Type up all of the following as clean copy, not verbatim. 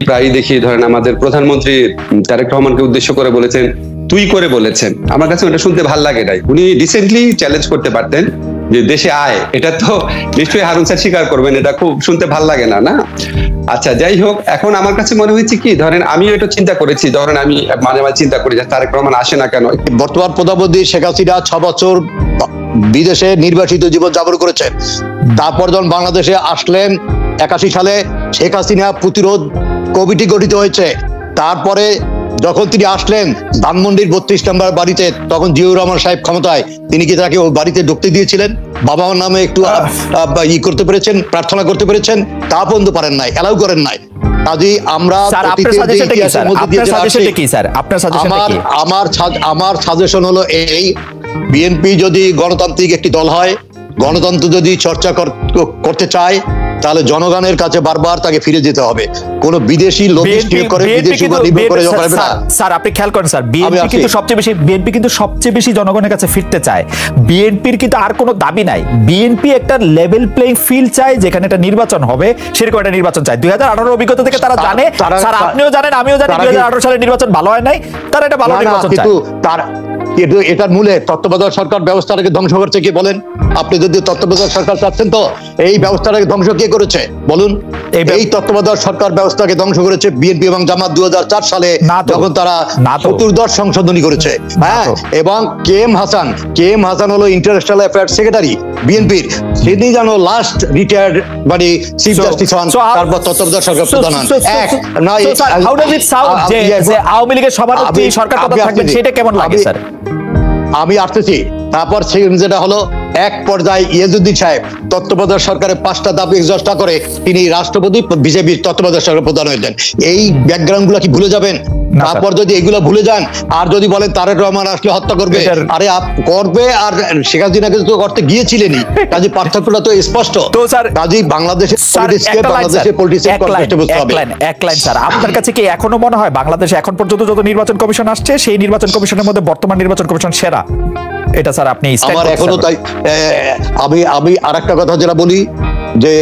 প্রায়ই দেখি ধরেন আমাদের প্রধানমন্ত্রী তারেক রহমানকে উদ্দেশ্য করে বলেছেন, তুই করে বলেছেন। আমার কাছে ওটা শুনতে ভাল লাগে নাই। উনি রিসেন্টলি চ্যালেঞ্জ করতে পারতেন যে দেশে আয়, এটা তো নিশ্চয়ই হারুন স্যার স্বীকার করবেন, এটা খুব শুনতে ভাল লাগে না, না? আচ্ছা, যাই হোক, এখন আমার কাছে মনে হয়েছে কি, ধরেন আমিও এটা চিন্তা করেছি, ধরেন আমি মাঝে মাঝে চিন্তা করি যে তারেক রহমান আসে না কেন। বর্তমান প্রধানমন্ত্রী শেখ হাসিনা 6 বছর বিদেশে নির্বাসিত জীবন যাপন করেছেন। তারপর যখন বাংলাদেশে আসলেন 81 সালে শেখ হাসিনা প্রতিরোধ কমিটি গঠিত হয়েছে। তারপরে যখন তিনি আসলেন ধানমন্ডির 32 নম্বর বাড়িতে, তখন জিয়াউর রহমান সাহেব ক্ষমতায়, তিনি কি তাকে ওই বাড়িতে ঢুকতে দিয়েছিলেন? বাবা মার নামে একটু করতে পেরেছেন, প্রার্থনা করতে পেরেছেন? তা পর্যন্ত পারেন নাই, এলাউ করেন নাই। কাজেই আমরা আমার সাজেশন হলো এই, বিএনপি যদি গণতান্ত্রিক একটি দল হয়, গণতন্ত্র যদি চর্চা করতে চায়, তাহলে জনগণের কাছে বারবার তাকে ফিরে যেতে হবে। কোন বিদেশি লবিস্ট করে বিদেশি উপর নির্ভর করে যাবে না। স্যার আপনি খেয়াল করেন স্যার, বিএনপি কিন্তু সবচেয়ে বেশি জনগণের কাছে ফিরতে চায়। বিএনপির কিন্তু আর কোনো দাবি নাই। বিএনপি একটা লেভেল প্লেইং ফিল্ড চায়, যেখানে একটা নির্বাচন হবে, সেরকম একটা নির্বাচন চায়। 2018 অভিজ্ঞতা থেকে তারা জানে, স্যার আপনিও জানেন, আমিও জানি 2018 সালের নির্বাচন ভালো হয় নাই, তারা একটা ভালো নির্বাচন চায়। কিন্তু এটার মূলে তত্ত্বাবধায়ক সরকার ব্যবস্থাটাকে ধ্বংস করছে কে বলেন? আপনি যদি তত্ত্বাবধায়ক সরকার চাচ্ছেন, তো এই ব্যবস্থাটাকে ধ্বংস কে করেছে বলুন? এই তত্ত্বাবধায়ক সরকার ব্যবস্থাকে ধ্বংস করেছে বিএনপি এবং জামাত 2004 সালে, যখন তারা 14th সংশোধনী করেছে। হ্যাঁ, এবং কে এম হাসান হলো ইন্টারন্যাশনাল অ্যাফেয়ার্স সেক্রেটারি বিএনপির, তিনি যেন লাস্ট রিটায়ার্ড মানে চিফ জাস্টিস হন, তারপর তত্ত্বাবধায়ক সরকার প্রধান হন। হাউ ডাজ ইট সাউন্ড যে আওয়ামী লীগের সভাপতি সরকার কথা থাকবেন, সেটা কেমন লাগে স্যার? আমি আসতেছি। তারপর যেটা হলো, এক পর্যায়ে ইয়াজউদ্দিন সাহেব তত্ত্বাবধায়ক সরকারের 5টা দাবি এক্সস্ট করে তিনি রাষ্ট্রপতি বিজেপির তত্ত্বাবধায়ক সরকার প্রধান হয়েছেন। এই ব্যাকগ্রাউন্ড গুলা কি ভুলে যাবেন? তারপর যদি এগুলো ভুলে যান আর যদি বলেন তারেক রহমান আসলে হত্যা করবে, আরে করবে, আর শেখ হাসিনাকে তো করতে গিয়েছিলেনই, কাজে পার্থক্যটা তো স্পষ্ট। তো স্যার, কাজে বাংলাদেশের পলিটিক্সকে এক লাইন স্যার, আপনার কাছে কি এখনো মনে হয় বাংলাদেশে এখন পর্যন্ত যত নির্বাচন কমিশন আসছে, সেই নির্বাচন কমিশনের মধ্যে বর্তমান নির্বাচন কমিশন সেরা? এটা স্যার আপনি আমার এখনো তাই। আমি আরেকটা কথা যেটা বলি, যে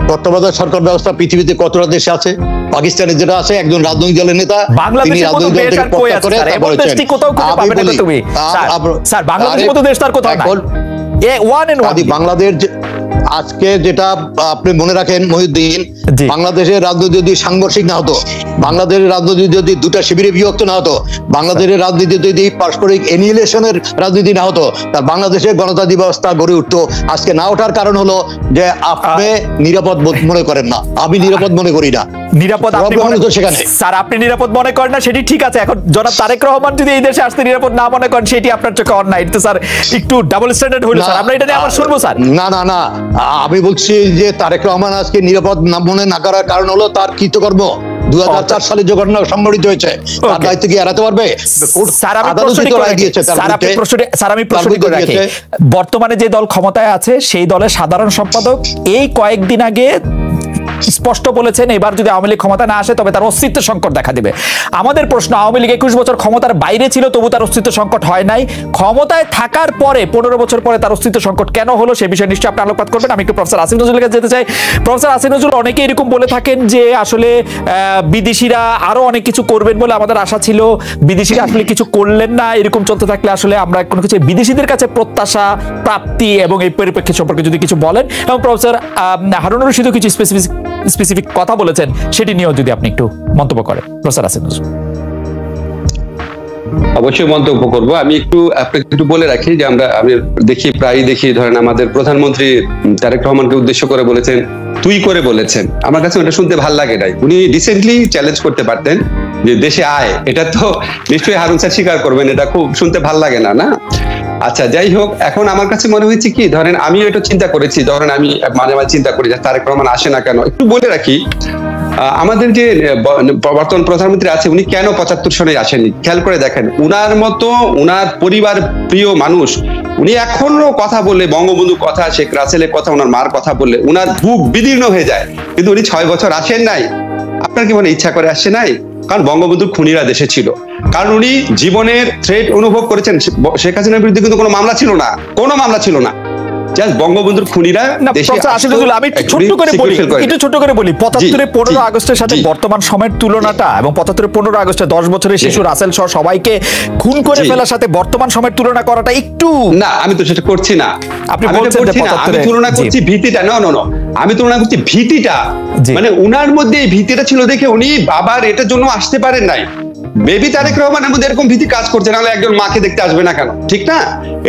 তত্ত্বাবধায়ক সরকার ব্যবস্থা পৃথিবীতে কতটা দেশে আছে? পাকিস্তানে যেটা আছে, একজন রাজনৈতিক দলের নেতা, তিনি রাজনৈতিক দল থেকে পদত্যাগ করে বাংলাদেশ। আজকে যেটা আপনি মনে রাখেন মহিউদ্দিন, বাংলাদেশের রাজনীতি যদি সাংঘর্ষিক না হতো, বাংলাদেশের রাজনীতি যদি দুটা শিবিরে বিভক্ত না হতো, বাংলাদেশের রাজনীতি যদি পারস্পরিক এনিহিলেশনের রাজনীতি না হতো, তার বাংলাদেশের গণতান্ত্রিক ব্যবস্থা গড়ে উঠতো। আজকে না ওঠার কারণ হলো যে আপনি নিরাপদ মনে করেন না, আমি নিরাপদ মনে করি না। নিরাপদ স্যার আপনি নিরাপদ মনে করেন না, সেটি ঠিক আছে। এখন জনাব তারেক রহমান যদি এই দেশে আসতে নিরাপদ না মনে করেন, সেটি আপনার চোখে অন্যায়। তো স্যার একটু ডাবল স্ট্যান্ডার্ড হলো স্যার, আমরা এটা নিয়ে আবার শুনবো স্যার। না, আমি বলছি যে তারেক রহমান আজকে নিরাপদ মনে না করার কারণ হলো তার কৃতকর্ম। 2004 সালে যে ঘটনা সংঘটিত হয়েছে, তার দায়িত্ব কি এড়াতে পারবে? বর্তমানে যে দল ক্ষমতায় আছে, সেই দলের সাধারণ সম্পাদক এই কয়েকদিন আগে স্পষ্ট বলেছেন, এবার যদি আওয়ামী লীগ ক্ষমতা না আসে তবে তার অস্তিত্ব সংকট দেখা দিবে। আমাদের প্রশ্ন, আওয়ামী লীগ 21 বছর ক্ষমতার বাইরে ছিল, তবু তার অস্তিত্ব সংকট হয় নাই। ক্ষমতায় থাকার পরে 15 বছর পরে তার অস্তিত্ব সংকট কেন হলো, সে বিষয়ে নিশ্চয়ই আপনি আলোকপাত করবেন। আমি একটু প্রফেসর আসিফ নজরুলের কাছে যেতে চাই। প্রফেসর আসিফ নজরুল, অনেকে এরকম বলে থাকেন যে আসলে বিদেশিরা আরো অনেক কিছু করবেন বলে আমাদের আশা ছিল, বিদেশিরা আসলে কিছু করলেন না। এরকম চলতে থাকলে আসলে আমরা কোনো কিছু বিদেশিদের কাছে প্রত্যাশা, প্রাপ্তি এবং এই পরিপ্রেক্ষিত সম্পর্কে যদি কিছু বলেন, এবং প্রফেসর হারুনুর রশিদও কিছু স্পেসিফিক কথা বলেছেন, সেটি নিয়েও যদি আপনি একটু মন্তব্য করেন। প্রফেসর আসিফ নজরুল। অবশ্যই মন্তব্য করব। আমি আপনাকে একটু বলে রাখি যে আমি প্রায়ই দেখি ধরেন আমাদের প্রধানমন্ত্রী তারেক রহমানকে উদ্দেশ্য করে বলেছেন, তুই করে বলেছেন। আমার কাছে ওটা শুনতে ভাল লাগে নাই। উনি রিসেন্টলি চ্যালেঞ্জ করতে পারতেন যে দেশে আয়, এটা তো নিশ্চয়ই হারুন স্যার স্বীকার করবেন, এটা খুব শুনতে ভাল লাগে না, না? আচ্ছা, যাই হোক, এখন আমার কাছে মনে হয়েছে কি, ধরেন আমিও এটা চিন্তা করেছি, ধরেন আমি মাঝে মাঝে চিন্তা করি যে তারেক রহমান আসে না কেন। একটু বলে রাখি, আমাদের যে বর্তমান প্রধানমন্ত্রী আছে, উনি কেন 75 সনে আসেননি খেয়াল করে দেখেন। উনার মতো উনার পরিবার প্রিয় মানুষ, উনি এখনো কথা বললে, বঙ্গবন্ধুর কথা, শেখ রাসেলের কথা, ওনার মার কথা বললে উনার বুক বিদীর্ণ হয়ে যায়। কিন্তু উনি 6 বছর আসেন নাই। আপনার কি মনে ইচ্ছা করে আসছে নাই? কারণ বঙ্গবন্ধুর খুনিরা দেশে ছিল, কারণ উনি জীবনের থ্রেট অনুভব করেছেন। শেখ হাসিনার বিরুদ্ধে কিন্তু কোনো মামলা ছিল না, কোনো মামলা ছিল না। জাস্ট বঙ্গবন্ধুর খুনিরা দেশে আমি একটু ছোট্ট করে বলি ৭৫ 15 আগস্টের সাথে বর্তমান সময়ের তুলনাটা, এবং ৭৫ 15 আগস্টে 10 বছরের শিশু রাসেল সহ সবাইকে খুন করে ফেলার সাথে বর্তমান সময়ের তুলনা করাটা একটু, না আমি তো সেটা করছি না, আপনি বলছেন আমি তুলনা করছি ভীতিটা, আমি তুলনা করছি ভীতিটা, মানে উনার মধ্যে এই ভীতিটা ছিল দেখে উনি আবার এটার জন্য আসতে পারেন নাই। বেবি তারেক রহমানের মধ্যে এরকম ভীতি কাজ করছে, নাহলে একজন মাকে দেখতে আসবে না কেন, ঠিক না?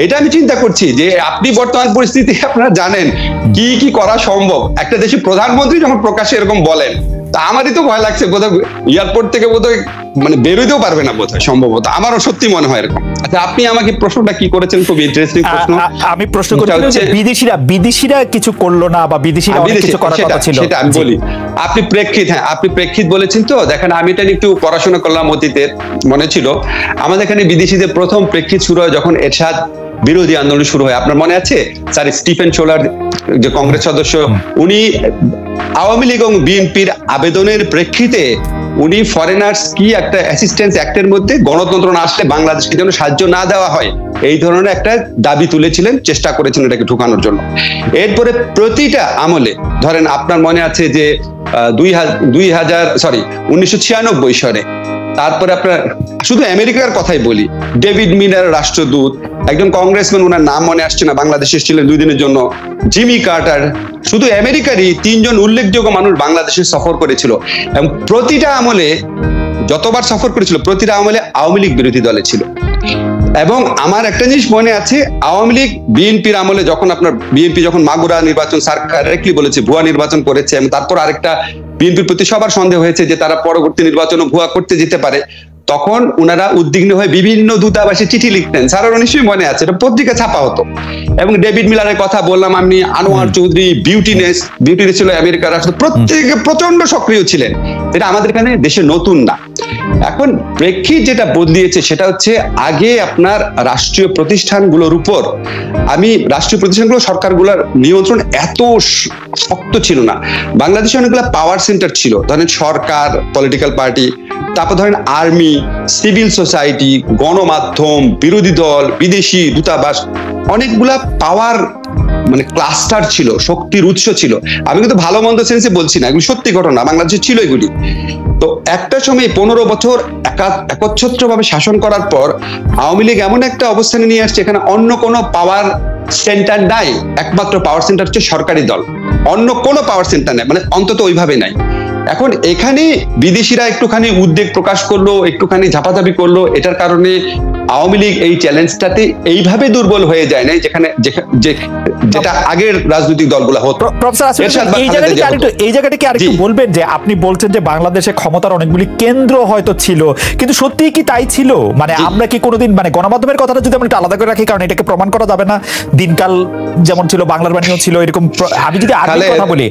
এটা আমি চিন্তা করছি যে আপনি বর্তমান পরিস্থিতি আপনারা জানেন কি কি করা সম্ভব। একটা দেশের প্রধানমন্ত্রী যখন প্রকাশ্যে এরকম বলেন, তা আমারই তো ভয় লাগছে, বোধহয় এয়ারপোর্ট থেকে বোধহয় মানে বেরোতেও পারবে না বোধহয়, সম্ভবত আমারও সত্যি মনে হয় এরকম। আচ্ছা, আপনি আমাকে প্রশ্নটা কি করেছেন, খুব ইন্টারেস্টিং প্রশ্ন। আমি প্রশ্ন করছিলাম যে বিদেশিরা কিছু করলো না, বা বিদেশিরা অনেক কিছু করার কথা ছিল, সেটা আমি বলি। আপনি প্রেক্ষিত, হ্যাঁ আপনি প্রেক্ষিত বলেছেন। তো দেখেন, আমি এটা একটু পড়াশোনা করলাম অতীতের, মনে ছিল আমাদের এখানে বিদেশিদের প্রথম প্রেক্ষিত শুরু হয় যখন এরশাদ বিরোধী আন্দোলন শুরু হয়। আপনার মনে আছে স্যার স্টিফেন শোলার যে কংগ্রেস সদস্য, উনি আওয়ামী লীগ এবং বিএনপির আবেদনের প্রেক্ষিতে উনি ফরেনার্স কি একটা অ্যাসিস্ট্যান্স অ্যাক্টের মধ্যে গণতন্ত্র না আসলে বাংলাদেশকে যেন সাহায্য না দেওয়া হয়, এই ধরনের একটা দাবি তুলেছিলেন, চেষ্টা করেছিলেন এটাকে ঢুকানোর জন্য। এরপরে প্রতিটা আমলে, ধরেন আপনার মনে আছে যে 1996 সালে, তারপরে আপনার শুধু আমেরিকার কথাই বলি, ডেভিড মিলার রাষ্ট্রদূত, একজন কংগ্রেসম্যান, ওনার নাম মনে আসছে না, বাংলাদেশে এসেছিলেন 2 দিনের জন্য, জিমি কার্টার, শুধু আমেরিকারই 3 জন উল্লেখযোগ্য মানুষ বাংলাদেশে সফর করেছিল। এবং প্রতিটা আমলে, যতবার সফর করেছিল, প্রতিটা আমলে আওয়ামী লীগ বিরোধী দলে ছিল। এবং আমার একটা জিনিস মনে আছে, আওয়ামী লীগ বিএনপির আমলে যখন আপনার বিএনপি যখন মাগুরা নির্বাচন কারেক্টলি বলেছে ভুয়া নির্বাচন করেছে, এবং তারপর আরেকটা বিএনপির প্রতি সবার সন্দেহ হয়েছে যে তারা পরবর্তী নির্বাচনও ভুয়া করতে যেতে পারে, তখন উনারা উদ্বিগ্ন হয়ে বিভিন্ন দূতাবাসে চিঠি লিখতেন। স্যারেরও নিশ্চয়ই মনে আছে, এটা পত্রিকা ছাপা হতো। এবং ডেভিড মিলারের কথা বললাম আমি, আনোয়ার চৌধুরী, বিউটিনেস ছিল আমেরিকার রাষ্ট্র, প্রত্যেকে প্রচন্ড সক্রিয় ছিলেন। এটা আমাদের এখানে দেশে নতুন না। এখন প্রেক্ষিত যেটা বদলিয়েছে সেটা হচ্ছে, আগে আপনার রাষ্ট্রীয় প্রতিষ্ঠানগুলোর উপর, রাষ্ট্রীয় প্রতিষ্ঠানগুলো সরকারগুলোর নিয়ন্ত্রণ এত শক্ত ছিল না। বাংলাদেশে অনেকগুলো পাওয়ার সেন্টার ছিল, ধরেন সরকার, পলিটিক্যাল পার্টি, তারপর ধরেন আর্মি, সিভিল সোসাইটি, গণমাধ্যম, বিরোধী দল, বিদেশি দূতাবাস, অনেকগুলা পাওয়ার মানে ক্লাস্টার ছিল, শক্তির উৎস ছিল। আমি কিন্তু ভালো মন্দ সেন্সে বলছি না, এগুলো সত্যি ঘটনা, বাংলাদেশে ছিল এগুলি। তো একটা সময় 15 বছর একচ্ছত্রভাবে শাসন করার পর আওয়ামী লীগ এমন একটা অবস্থানে নিয়ে আসছে, এখানে অন্য কোনো পাওয়ার সেন্টার নাই, একমাত্র পাওয়ার সেন্টার হচ্ছে সরকারি দল, অন্য কোনো পাওয়ার সেন্টার নাই, মানে অন্তত ওইভাবে নাই। এখন এখানে বিদেশিরা একটুখানি উদ্বেগ প্রকাশ করলো, একটুখানি ঝাপাঝাপি করলো, এটার কারণে আওয়ামী লীগ এই চ্যালেঞ্জটাতে এইভাবে দুর্বল হয়ে যায় না, যেটা আগের রাজনৈতিক দলগুলো হতো। এই জায়গাটা কি আরেকটু বলবেন যে আপনি বলছেন যে বাংলাদেশে ক্ষমতার অনেকগুলি কেন্দ্র হয়তো ছিল, কিন্তু সত্যি কি তাই ছিল? মানে আমরা কি কোনোদিন, মানে গণমাধ্যমের কথাটা যদি আমরা একটু আলাদা করে রাখি, কারণ এটাকে প্রমাণ করা যাবে না, দিনকাল যেমন ছিল, বাংলার বাণীও ছিল এরকম। আমি যদি আর্মির কথা বলি,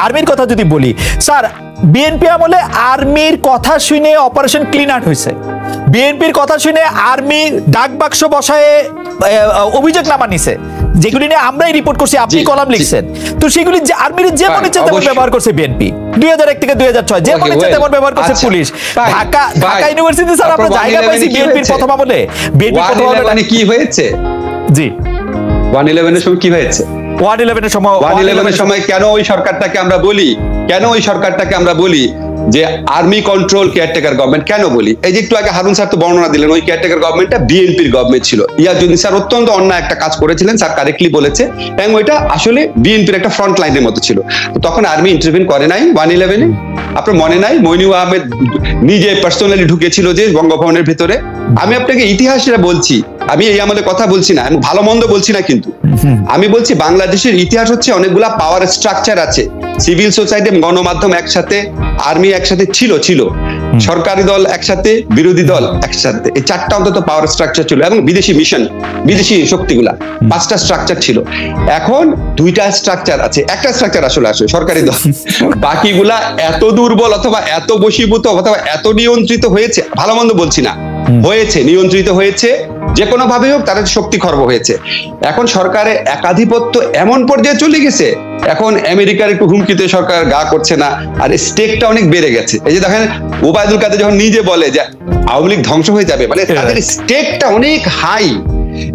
আর্মির কথা যদি বলি, স্যার বিএনপি আমলে আর্মির কথা শুনে অপারেশন ক্লিন আউট হয়েছে, বিএনপির কথা শুনে আর্মি ডাক বাক্স বসায় অভিযোগ নামা নিছে, যেগুলি নিয়ে আমরাই রিপোর্ট করছি, আপনি কলাম লিখছেন। তো সেগুলি যে আর্মির যে মনে ইচ্ছে তেমন ব্যবহার করছে বিএনপি, 2001 থেকে 2006 যে মনে ইচ্ছে তেমন ব্যবহার করছে পুলিশ। ঢাকা ইউনিভার্সিটি স্যার আমরা জায়গা পাইছি বিএনপির প্রথম আমলে, বিএনপি প্রথম আমলে কি হয়েছে, জি 111 এর সময় কি হয়েছে, 111 এর সময় কেন ওই সরকারটাকে আমরা বলি যে আর্মি কন্ট্রোল কেয়ারটেকার গভর্নমেন্ট কেন বলি? এই যে একটু আগে হারুন স্যার তো বর্ণনা দিলেন, ওই কেয়ারটেকার গভর্নমেন্টটা বিএনপির গভর্নমেন্ট ছিল। ইয়াজউদ্দিন স্যার অত্যন্ত অন্যায় একটা কাজ করেছিলেন, স্যার কারেক্টলি বলেছে, এবং ওইটা আসলে বিএনপির একটা ফ্রন্ট লাইনের মতো ছিল। তো তখন আর্মি ইন্টারভিউ করে নাই 111-এ, আপনার মনে নাই? মইনুল আহমেদ নিজে পার্সোনালি ঢুকেছিল যে বঙ্গভবনের ভেতরে। আমি আপনাকে ইতিহাসটা বলছি, আমি এই আমলে কথা বলছি না, আমি ভালো মন্দ বলছি না, কিন্তু আমি বলছি বাংলাদেশের ইতিহাস হচ্ছে অনেকগুলা পাওয়ার স্ট্রাকচার আছে, সিভিল সোসাইটি, গণমাধ্যম একসাথে, আর্মি একসাথে ছিল, সরকারি দল একসাথে, বিরোধী দল একসাথে, এই 4টা অন্তত পাওয়ার স্ট্রাকচার ছিল, এবং বিদেশি মিশন, বিদেশি শক্তিগুলা 5টা স্ট্রাকচার ছিল। এখন 2টা স্ট্রাকচার আছে, একটা স্ট্রাকচার আসলে সরকারি দল, বাকিগুলা এত দুর্বল অথবা এত বশীভূত অথবা এত নিয়ন্ত্রিত হয়েছে, ভালো মন্দ বলছি না, হয়েছে, নিয়ন্ত্রিত হয়েছে, যে কোনো ভাবে হোক তারা শক্তি খর্ব হয়েছে। এখন সরকারের একাধিপত্য এমন পর্যায়ে চলে গেছে, এখন আমেরিকার একটু হুমকিতে সরকার গা করছে না, আর স্টেকটা অনেক বেড়ে গেছে। এই যে দেখেন ওবায়দুল কাদের যখন নিজে বলে যে আওয়ামী লীগ ধ্বংস হয়ে যাবে, মানে তাদের স্টেকটা অনেক হাই।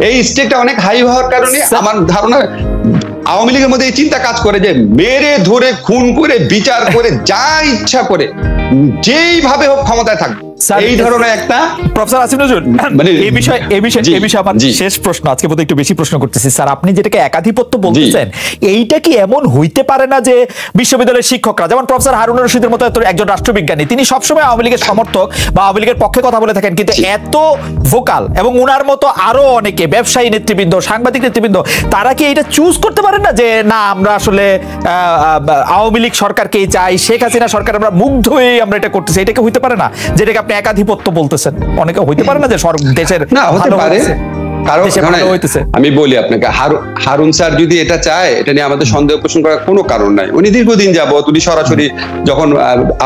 এই স্টেকটা অনেক হাই হওয়ার কারণে আমার ধারণা আওয়ামী লীগের মধ্যে এই চিন্তা কাজ করে যে মেরে ধরে খুন করে বিচার করে যা ইচ্ছা করে যেইভাবে হোক ক্ষমতায় থাকবে, এই ধরনের একটা। প্রফেসর আসিফ নজরুল, মানে এই বিষয়ে আমার শেষ প্রশ্ন, আজকে বোধহয় একটু বেশি প্রশ্ন করতেছি স্যার। আপনি যেটাকে একাধিপত্য বলতেছেন, এইটা কি এমন হইতে পারে না যে বিশ্ববিদ্যালয়ের শিক্ষকরা, যেমন প্রফেসর হারুন রশিদের মতো একজন রাষ্ট্রবিজ্ঞানী, তিনি সবসময় আওয়ামী লীগের সমর্থক বা আওয়ামী লীগের পক্ষে কথা বলে থাকেন, কিন্তু এত ভোকাল এবং উনার মতো আরো অনেকে ব্যবসায়ী নেতৃবৃন্দ, সাংবাদিক নেতৃবৃন্দ, তারা কি এটা চুজ করতে পারেন না যে না আমরা আসলে আওয়ামী লীগ সরকারকেই চাই, শেখ হাসিনা সরকার আমরা মুগ্ধ হয়ে আমরা এটা করতেছি? এটা কি হইতে পারে না যেটাকে আপনি একাধিপত্য বলতেছেন? অনেকে হইতে পারে না যে দেশের না হতে পারে, কারণ আমি বলি আপনাকে, হারুন স্যার যদি এটা চায়, এটা নিয়ে আমাদের সন্দেহ পোষণ করার কোনো কারণ নাই। উনি দীর্ঘদিন যাবত উনি সরাসরি যখন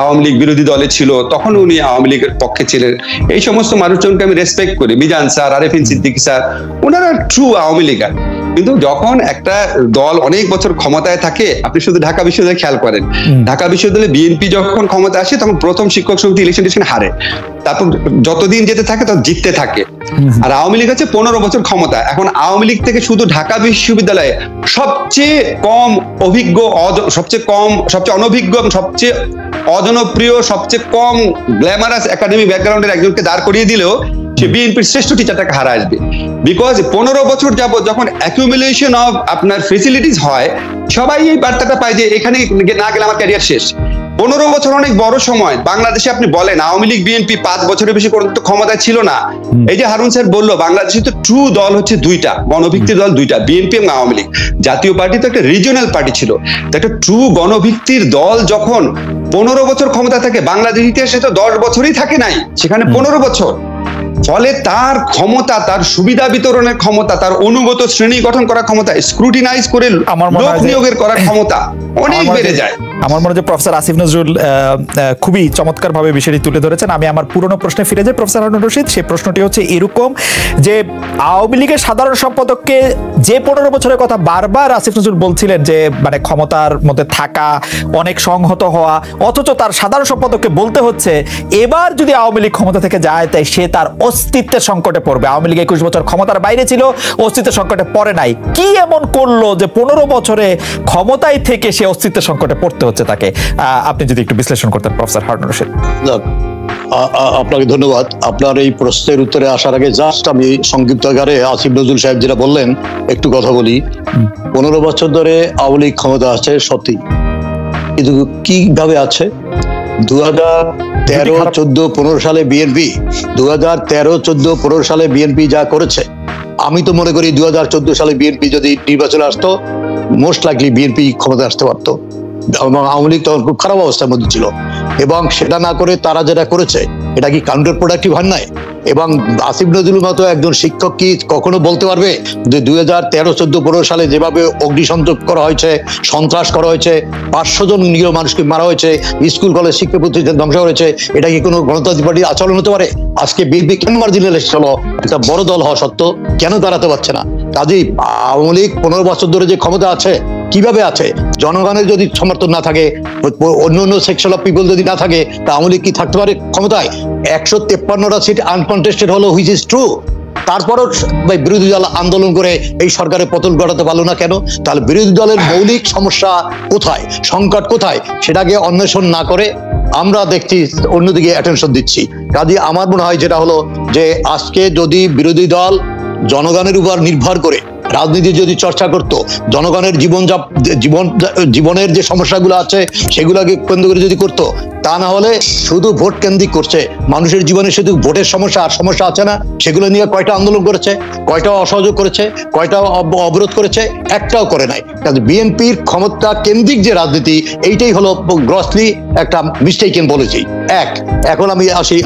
আওয়ামী লীগ বিরোধী দলে ছিল তখন উনি আওয়ামী লীগের পক্ষে ছিলেন। এই সমস্ত মানুষজনকে আমি রেসপেক্ট করি, মিজান স্যার, আরেফিন সিদ্দিকী স্যার, ওনারা ট্রু আওয়ামী লীগার। কিন্তু যখন একটা দল অনেক বছর ক্ষমতায় থাকে, আপনি শুধু ঢাকা বিশ্ববিদ্যালয়ে খেয়াল করেন, ঢাকা বিশ্ববিদ্যালয়ে বিএনপি যখন ক্ষমতা আসে তখন প্রথম শিক্ষক সমিতি ইলেকশন হারে, তারপর যতদিন যেতে থাকে তত জিততে থাকে। আর আওয়ামী লীগ আছে 15 বছর ক্ষমতা। এখন আওয়ামী লীগ থেকে শুধু ঢাকা বিশ্ববিদ্যালয়ে সবচেয়ে কম অভিজ্ঞ, সবচেয়ে অনভিজ্ঞ এবং সবচেয়ে অজনপ্রিয়, সবচেয়ে কম গ্ল্যামারাস একাডেমি ব্যাকগ্রাউন্ডের একজনকে দাঁড় করিয়ে দিলেও সে বিএনপির শ্রেষ্ঠ টিচারটাকে হারা আসবে। বিকজ 15 বছর যাবত যখন অ্যাকিউমুলেশন অফ আপনার ফেসিলিটিস হয়, সবাই এই বার্তাটা পায় যে এখানে না গেলে আমার ক্যারিয়ার শেষ। 15 বছর অনেক বড় সময়। বাংলাদেশে আপনি বলেন আওয়ামী লীগ বিএনপি 5 বছরের বেশি কোনো ক্ষমতায় ছিল না। এই যে হারুন স্যার বললো, বাংলাদেশে তো ট্রু দল হচ্ছে দুইটা, গণভিত্তিক দল দুইটা, বিএনপি এবং আওয়ামী লীগ। জাতীয় পার্টি তো একটা রিজিওনাল পার্টি ছিল। একটা ট্রু গণভিত্তির দল যখন 15 বছর ক্ষমতা থাকে, বাংলাদেশ ইতিহাসে তো 10 বছরই থাকে নাই, সেখানে 15 বছর। ফলে তার ক্ষমতা, তার সুবিধা বিতরণের ক্ষমতা, তার অনুগত শ্রেণী গঠন করার ক্ষমতা, স্ক্রুটিনাইজ করে লোক নিয়োগের করার ক্ষমতা অনেক বেড়ে যায়। আমার মনে হয় যে প্রফেসর আসিফ নজরুল খুবই চমৎকার ভাবে বিষয়টি তুলে ধরেছেন। আমি আমার পুরনো প্রশ্নে ফিরে যাই প্রফেসর হারুন রশিদ। সেই প্রশ্নটি হচ্ছে এরকম যে আওয়ামী লীগের সাধারণ সম্পাদককে যে 15 বছরের কথা বারবার আসিফ নজরুল বলছিলেন যে মানে ক্ষমতার মধ্যে থাকা, অনেক সংহত হওয়া, অথচ তার সাধারণ সম্পাদককে বলতে হচ্ছে এবার যদি আওয়ামী লীগ ক্ষমতা থেকে যায় তাই সে তার অস্তিত্বের সংকটে পড়বে। আওয়ামী লীগ 21 বছর ক্ষমতার বাইরে ছিল, অস্তিত্বের সংকটে পড়ে নাই। কি এমন করলো যে 15 বছরে ক্ষমতায় থেকে সে অস্তিত্বের সংকটে পড়তে হচ্ছে তাকে? আপনি যদি একটু বিশ্লেষণ করতেন প্রফেসর হারুন রশিদ। আপনাকে ধন্যবাদ। আপনার এই প্রশ্নের উত্তরে আসার আগে জাস্ট আমি সংক্ষিপ্ত আকারে আসিফ নজরুল সাহেব যেটা বললেন একটু কথা বলি। 15 বছর ধরে আওয়ামী লীগ ক্ষমতা আছে সত্যি, কিন্তু কিভাবে আছে? 2013, 14, 15 সালে বিএনপি 2013, 14, 15 সালে বিএনপি যা করেছে, আমি তো মনে করি 2014 সালে বিএনপি যদি নির্বাচনে আসতো, মোস্ট লাইকলি বিএনপি ক্ষমতা আসতে পারতো। আওয়ামী লীগ তখন খুব খারাপ অবস্থার মধ্যে ছিল, এবং সেটা না করে তারা যেটা করেছে এটা কি কাউন্টার প্রোডাক্টিভ হয় নাই? এবং আসিফ নজরুল মতো একজন শিক্ষক কি কখনো বলতে পারবে যে 2013, 14, 15 সালে যেভাবে অগ্নিসংযোগ করা হয়েছে, সন্ত্রাস করা হয়েছে, 500 জন নিরীহ মানুষকে মারা হয়েছে, স্কুল কলেজ শিক্ষা প্রতিষ্ঠান ধ্বংস হয়েছে, এটা কি কোনো গণতান্ত্রিক পার্টির আচরণ হতে পারে? আজকে বিএনপি কেন মার্জিনালাইজড হলো? একটা বড় দল হওয়া সত্ত্বেও কেন দাঁড়াতে পারছে না? কাজেই আওয়ামী লীগ 15 বছর ধরে যে ক্ষমতা আছে, কিভাবে আছে? জনগণের যদি সমর্থন না থাকে, অন্য সেকশন অফ পিপল যদি না থাকে, তা আওয়ামী লীগ কি থাকতে পারে ক্ষমতায়? 153টা সিট আনকন্টেস্টেড হলো, হুইচ ইজ ট্রু। তারপরও বিরোধী দল আন্দোলন করে এই সরকারের পতন ঘটাতে পারলো না কেন? তাহলে বিরোধী দলের মৌলিক সমস্যা কোথায়, সংকট কোথায়, সেটাকে অন্বেষণ না করে আমরা দেখছি অন্যদিকে অ্যাটেনশন দিচ্ছি। কাজে আমার মনে হয় যেটা হলো যে আজকে যদি বিরোধী দল জনগণের উপর নির্ভর করে রাজনীতি যদি চর্চা করত, জনগণের জীবনের যে সমস্যাগুলো আছে সেগুলোকে কেন্দ্র করে যদি করতো, তা না হলে শুধু ভোট কেন্দ্রিক করছে। মানুষের জীবনে শুধু ভোটের সমস্যা আর সমস্যা আছে না, সেগুলো নিয়ে কয়টা আন্দোলন করেছে, কয়টা অসহযোগ করেছে, কয়টা অবরোধ করেছে? একটাও করে নাই। কাজে বিএনপির ক্ষমতা কেন্দ্রিক যে রাজনীতি, এইটাই হলো গ্রসলি একটা মিস্টেকেন পলিসি। এখন আমি আসি